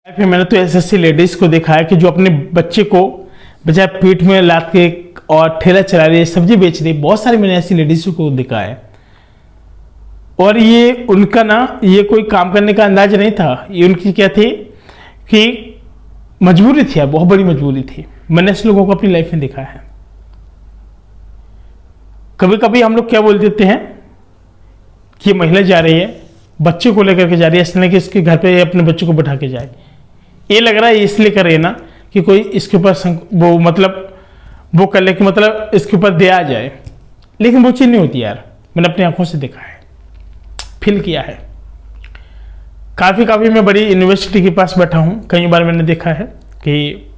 फिर मैंने तो ऐसी लेडीज को देखा है कि जो अपने बच्चे को बजाय पीठ में लाद के और ठेला चला रही है, सब्जी बेच रही है। बहुत सारी मैंने ऐसी लेडीज को देखा है। और ये उनका ना ये कोई काम करने का अंदाज नहीं था, ये उनकी क्या थी कि मजबूरी थी, बहुत बड़ी मजबूरी थी। मैंने ऐसे लोगों को अपनी लाइफ में देखा है। कभी कभी हम लोग क्या बोल देते हैं कि ये महिला जा रही है, बच्चे को लेकर के जा रही है, इसलिए कि इसके घर पे अपने बच्चों को बैठा के जाए। ये लग रहा है इसलिए कर रही है ना कि कोई इसके ऊपर वो मतलब वो कर ले कि मतलब इसके ऊपर दे आ जाए, लेकिन वो चीज़ नहीं होती यार। मैंने अपनी आंखों से देखा है, फील किया है। काफ़ी मैं बड़ी यूनिवर्सिटी के पास बैठा हूँ, कई बार मैंने देखा है कि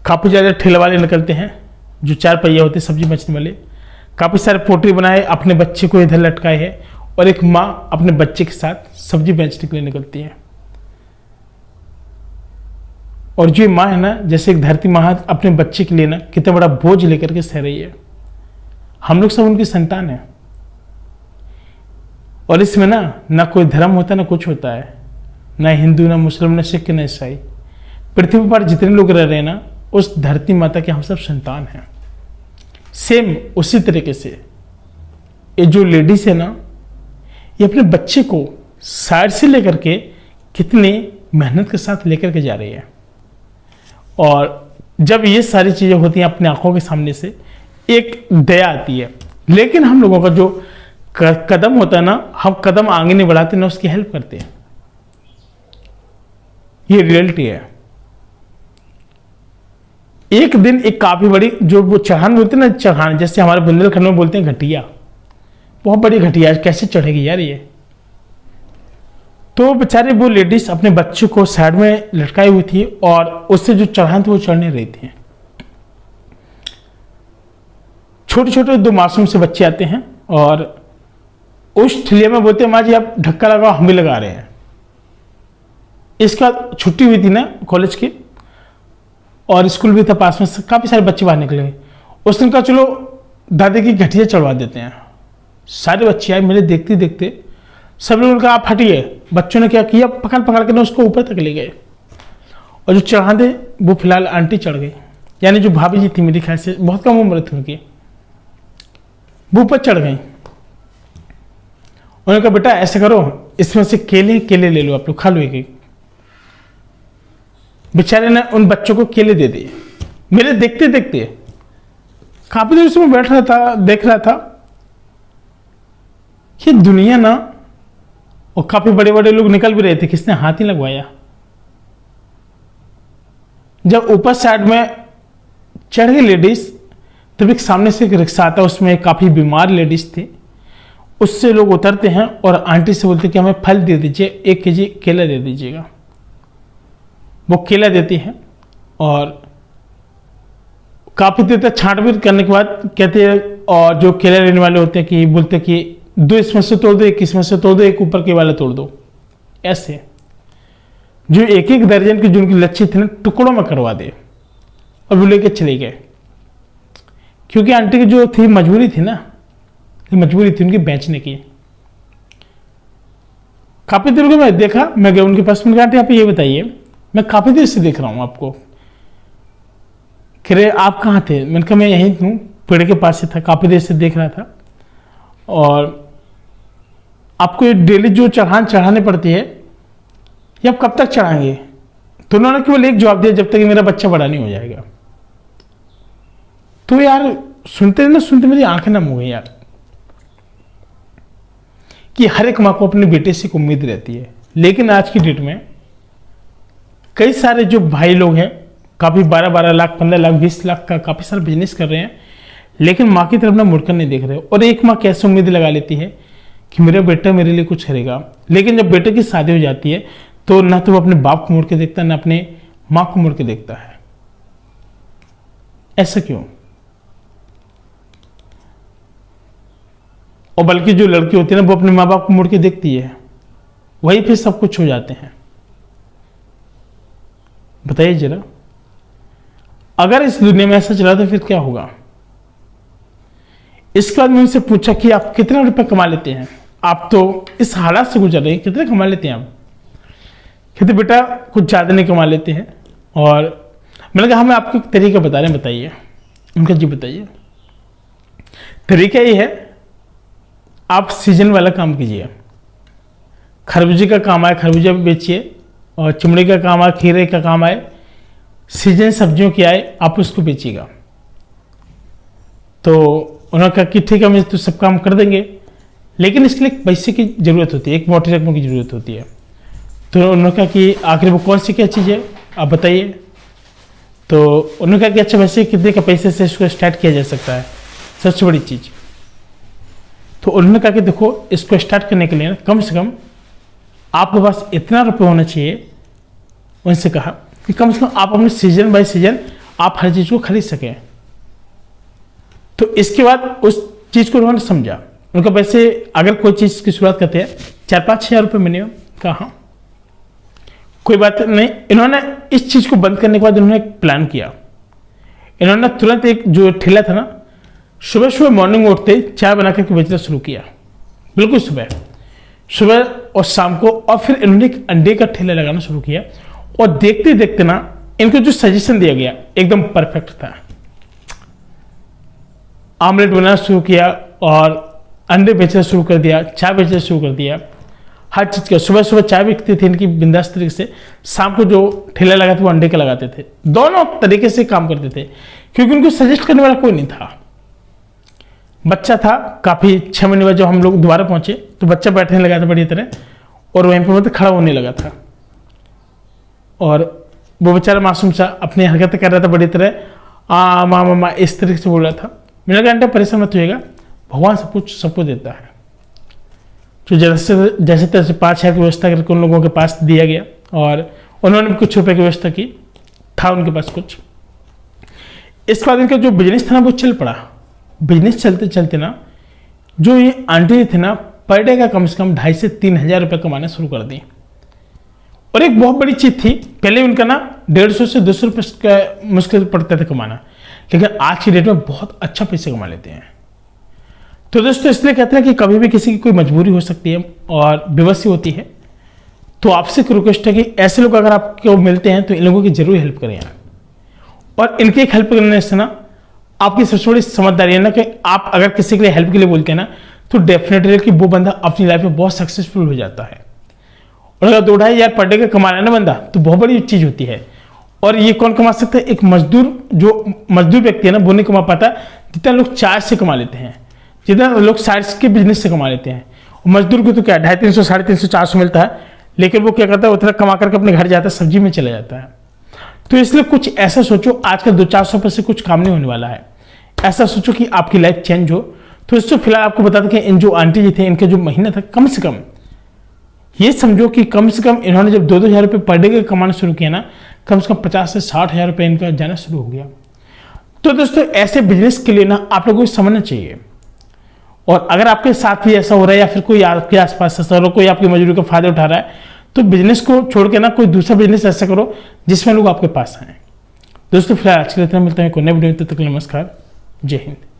काफ़ी ज़्यादा ठेले वाले निकलते हैं जो 4 पहिया होते सब्जी बेचने वाले। काफ़ी सारे पोटरी बनाए, अपने बच्चे को इधर लटकाए है, और एक माँ अपने बच्चे के साथ सब्जी बेचने के लिए निकलती है। और जो माँ है ना, जैसे एक धरती माँ अपने बच्चे के लिए ना कितना बड़ा बोझ लेकर के सह रही है। हम लोग सब उनकी संतान है। और इसमें ना कोई धर्म होता ना कुछ होता है, ना हिंदू ना मुस्लिम ना सिख ना ईसाई। पृथ्वी पर जितने लोग रह रहे हैं ना, उस धरती माता के हम सब संतान हैं। सेम उसी तरीके से ये जो लेडीज है ना, ये अपने बच्चे को साइड से लेकर के कितनी मेहनत के साथ लेकर के जा रही है। और जब ये सारी चीजें होती हैं अपने आंखों के सामने से, एक दया आती है। लेकिन हम लोगों का जो कदम होता है ना, हम कदम आगे नहीं बढ़ाते ना उसकी हेल्प करते हैं। ये रियलिटी है। एक दिन एक काफी बड़ी जो वो चढ़ान बोलते हैं ना, चढ़ान जैसे हमारे बुंदेलखंड में बोलते हैं घटिया, बहुत बड़ी घटिया, कैसे चढ़ेगी यार ये। तो बेचारे वो लेडीज अपने बच्चे को साइड में लटकाई हुई थी और उससे जो चढ़ान थी वो चढ़ने रही थी। छोटे छोटे 2 मासूम से बच्चे आते हैं और उस ठिलिया में बोलते हैं, माँ जी आप धक्का लगाओ, हम भी लगा रहे हैं। इसके बाद छुट्टी हुई थी ना कॉलेज की, और स्कूल भी था पास में, काफी सारे बच्चे बाहर निकले। उस दिन कहा चलो दादी की घटिया चढ़वा देते हैं। सारे बच्चे आए, मेरे देखते देखते सब लोगों ने कहा आप हटिए। बच्चों ने क्या किया, पकड़ के ना उसको ऊपर तक ले गए। और जो चढ़ा दे वो फिलहाल आंटी चढ़ गई, यानी जो भाभी जी थी मेरी ख्याल से बहुत कम उम्र थी उनकी, वो ऊपर चढ़ गई। उन्होंने कहा बेटा ऐसे करो, इसमें से केले ले लो, आप लोग खा लो एक। बेचारे ने उन बच्चों को केले दे दिए। मेरे देखते देखते काफी देर से मैं बैठ रहा था, देख रहा था कि दुनिया ना, और काफी बड़े बड़े लोग निकल भी रहे थे, किसने हाथ ही लगवाया। जब ऊपर साइड में चढ़ गई लेडीज, तब एक सामने से एक रिक्शा आता है, उसमें काफी बीमार लेडीज थी। उससे लोग उतरते हैं और आंटी से बोलते कि हमें फल दे दीजिए, 1 केजी केला दे दीजिएगा। वो केला देती है और काफी देर तक छांटबीन करने के बाद कहते हैं, और जो केला लेने वाले होते हैं कि बोलते हैं कि 2 इसमें से तोड़ दो, 1 इसमें से तोड़ दो, 1 ऊपर के वाला तोड़ दो। ऐसे जो 1 दर्जन की जो उनकी लच्छी थी ना, टुकड़ों में करवा दे, और वो लेके चले गए। क्योंकि आंटी की जो थी मजबूरी थी ना, मजबूरी थी उनकी बेचने की। काफी देर को मैं देखा, मैं गया उनके पास, मैंने कहा आंटी आप ये बताइए, मैं काफी देर से देख रहा हूं आपको। कह रहे आप कहाँ थे? मैंने कहा मैं यहीं हूँ, पेड़ के पास से था, काफी देर से देख रहा था। और आपको ये डेली जो चढ़ाने पड़ती है, ये आप कब तक चढ़ाएंगे? तो उन्होंने केवल एक जवाब दिया, जब तक मेरा बच्चा बड़ा नहीं हो जाएगा। तो यार सुनते मेरी आंखें नम हो गई यार, कि हर एक माँ को अपने बेटे से एक उम्मीद रहती है। लेकिन आज की डेट में कई सारे जो भाई लोग हैं, काफी 12 लाख 15 लाख 20 लाख का काफी सारा बिजनेस कर रहे हैं, लेकिन माँ की तरफ ना मुड़कर नहीं देख रहे। और एक माँ कैसे उम्मीद लगा लेती है कि मेरा बेटा मेरे लिए कुछ करेगा, लेकिन जब बेटे की शादी हो जाती है तो ना तो वो अपने बाप को मुड़ के देखता है, ना अपने माँ को मुड़ के देखता है। ऐसा क्यों? और बल्कि जो लड़की होती है ना, वो अपने माँ बाप को मुड़ के देखती है, वही फिर सब कुछ हो जाते हैं। बताइए जरा, अगर इस दुनिया में ऐसा चला तो फिर क्या होगा? इसके बाद मैं उनसे पूछा कि आप कितना रुपए कमा लेते हैं? आप तो इस हालात से गुजर रहे हैं, कितने कमा लेते हैं आप? कहते बेटा कुछ ज़्यादा नहीं कमा लेते हैं। और मैंने कहा हमें आपको तरीका बता रहे हैं, बताइए। उनका जी बताइए। तरीका ये है, आप सीजन वाला काम कीजिए। खरबूजे का काम आए खरबूजा बेचिए, और चमड़ी का काम आए, खीरे का काम आए, सीजन सब्जियों की आए आप उसको बेचिएगा। तो उन्होंने कहा कि ठीक है हम तो सब काम कर देंगे, लेकिन इसके लिए पैसे की ज़रूरत होती है, एक मोटी रकम की ज़रूरत होती है। तो उन्होंने कहा कि आखिर वो कौन सी क्या चीज़ है आप बताइए। तो उन्होंने कहा कि अच्छा वैसे कितने का पैसे से इसको स्टार्ट किया जा सकता है, सबसे बड़ी चीज़। तो उन्होंने कहा कि देखो इसको स्टार्ट करने के लिए ना कम से कम आपके पास इतना रुपये होना चाहिए। उनसे कहा कि कम से कम आप अपने सीजन बाय सीजन आप हर चीज़ को खरीद सकें। तो इसके बाद उस चीज़ को उन्होंने समझा। उनका वैसे अगर कोई चीज़ की शुरुआत करते हैं 4-5 हज़ार रुपये मिनिमम, कहा कोई बात नहीं। इन्होंने इस चीज़ को बंद करने के बाद उन्होंने एक प्लान किया। इन्होंने तुरंत एक जो ठेला था ना, सुबह सुबह मॉर्निंग उठते चाय बना करके बेचना शुरू किया, बिल्कुल सुबह और शाम को। और फिर इन्होंने एक अंडे का ठेला लगाना शुरू किया, और देखते देखते ना इनको जो सजेशन दिया गया एकदम परफेक्ट था। आमलेट बनाना शुरू किया, और अंडे बेचना शुरू कर दिया, चाय बेचना शुरू कर दिया, हर चीज़ का। सुबह सुबह चाय बिकती थी इनकी बिंदास तरीके से, शाम को जो ठेला लगाते वो अंडे का लगाते थे। दोनों तरीके से काम करते थे, क्योंकि उनको सजेस्ट करने वाला कोई नहीं था। बच्चा था काफ़ी, 6 महीने बाद जब हम लोग दोबारा पहुंचे तो बच्चा बैठने लगा था बढ़िया तरह, और वहीं पर मतलब खड़ा होने लगा था। और वो बेचारा मासूम सा अपनी हरकतें कर रहा था बढ़िया तरह, माँ मामा इस तरीके से बोल रहा था। मैंने कहा परेशान मत होइएगा, भगवान सब कुछ सबको देता है। तो जैसे तैसे 5,000 की व्यवस्था करके उन लोगों के पास दिया गया, और उन्होंने भी कुछ रुपए की व्यवस्था की, था उनके पास कुछ। इसके बाद इनका जो बिजनेस था ना वो चल पड़ा। बिजनेस चलते चलते ना जो ये आंटी थे ना, पर डे का कम से कम 2,500 से 3,000 रुपये कमाना शुरू कर दी। और एक बहुत बड़ी चीज़ थी, पहले उनका ना 150 से 200 रुपये का मुश्किल पड़ता था कमाना, लेकिन आज की डेट में बहुत अच्छा पैसे कमा लेते हैं। तो दोस्तों इसलिए कहते हैं कि कभी भी किसी की कोई मजबूरी हो सकती है और बेबसी होती है। तो आपसे एक रिक्वेस्ट है कि ऐसे लोग अगर आपको मिलते हैं तो इन लोगों की जरूर हेल्प करें यार। और इनकी हेल्प करने से ना आपकी सबसे बड़ी समझदारी है ना कि आप अगर किसी के लिए हेल्प के लिए बोलते हैं ना, तो डेफिनेटली कि वो बंदा अपनी लाइफ में बहुत सक्सेसफुल हो जाता है। और अगर 2-2.5 हज़ार पर डे का कमा रहा है ना बंदा, तो बहुत बड़ी चीज़ होती है। और ये कौन कमा सकता है? एक मजदूर, जो मजदूर व्यक्ति है ना वो नहीं कमा पाता जितना लोग चाय से कमा लेते हैं, जितना लोग साइड के बिजनेस से कमा लेते हैं। मजदूर को तो क्या 250, 350, 350, 400 मिलता है, लेकिन वो क्या करता है उतना कमा करके अपने घर जाता है, सब्जी में चला जाता है। तो इसलिए कुछ ऐसा सोचो, आजकल 200-400 रुपये से कुछ काम नहीं होने वाला है। ऐसा सोचो कि आपकी लाइफ चेंज हो। तो इससे फिलहाल आपको बता दें कि इन जो आंटी जी थे, इनके जो महीना था, कम से कम ये समझो कि कम से कम इन्होंने जब 2-2 हज़ार रुपये पर डे का कमाना शुरू किया ना, कम से कम 50 से 60 हज़ार रुपये इनका जाना शुरू हो गया। तो दोस्तों ऐसे बिजनेस के लिए ना आप लोगों को समझना चाहिए। और अगर आपके साथ भी ऐसा हो रहा है, या फिर कोई आपके आसपास ऐसा हो रहा है, कोई आपकी मजदूरी का फायदा उठा रहा है, तो बिजनेस को छोड़ के ना कोई दूसरा बिजनेस ऐसा करो जिसमें लोग आपके पास आए। दोस्तों फिलहाल आज के लिए इतना, मिलते हैं कोई नए वीडियो में, तब तक नमस्कार, जय हिंद।